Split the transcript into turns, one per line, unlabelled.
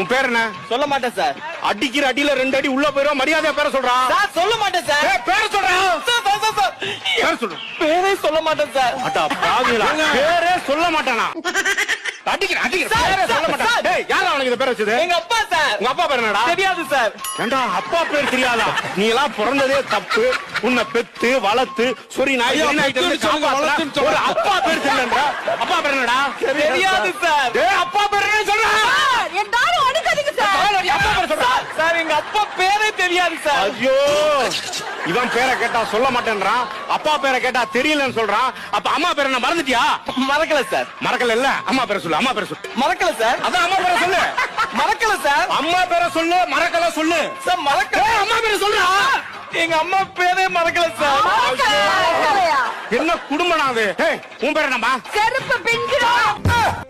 உன் பேர் என்ன?
சொல்ல மாட்டேன் சார்.
அடிக்கிற அடியில 2 அடி உள்ள போயிரும். மரியாதையா பேரை சொல்றா.
சார் சொல்ல மாட்டேன் சார்.
பேரை சொல்றா. பேரை சொல்லு.
பேரே சொல்ல மாட்டேன் சார்.
அடா பாவிகளா, பேரே சொல்ல மாட்டானா? அடிக்கிற பேரே சொல்ல மாட்டான். டேய், யாரா அவனுக்கு இந்த பேரை வச்சது?
எங்க அப்பா சார்.
உங்க அப்பா பேர் என்னடா?
தெரியாது சார்.
ஏண்டா அப்பா பேர் தெரியாதா? நீ எல்லாம் பிறந்ததே தப்பு. உன்னை பெத்து வளர்த்து சொரி நாய் ஒரு அப்பா பேர் தெரியலன்றா. அப்பா பேர் என்னடா?
தெரியாது சார்.
டேய், அப்பா பேர் என்ன சொல்றா?
எல்லாரும் அடிக்காதீங்க சார்.
அப்பா பேர் சொல்றா.
சார் எங்க அப்பா பேரே தெரியாது சார்.
ஐயோ, இவன் பேரை கேட்டா சொல்ல மாட்டேன்றான், அப்பா பேரை கேட்டா தெரியலன்னு சொல்றான். அப்ப அம்மா பேரை என்ன மறந்துட்டியா?
மறக்கல சார்.
மறக்கல இல்ல, அம்மா பேரை சொல்லு. அம்மா பேரை சொல்லு.
மறக்கல சார்.
அதான் அம்மா பேரை சொல்லு.
மறக்கல சார்.
அம்மா பேரை சொல்லு, மறக்கல சொல்லு.
சார் மறக்கல.
அம்மா பேரை சொல்றா.
எங்க அம்மா பேரே மறக்கல சார்.
மறக்கலையா?
என்ன குடும்பம் அது? உன் பேர் என்னம்மா?
செருப்பு பிஞ்சிரும்.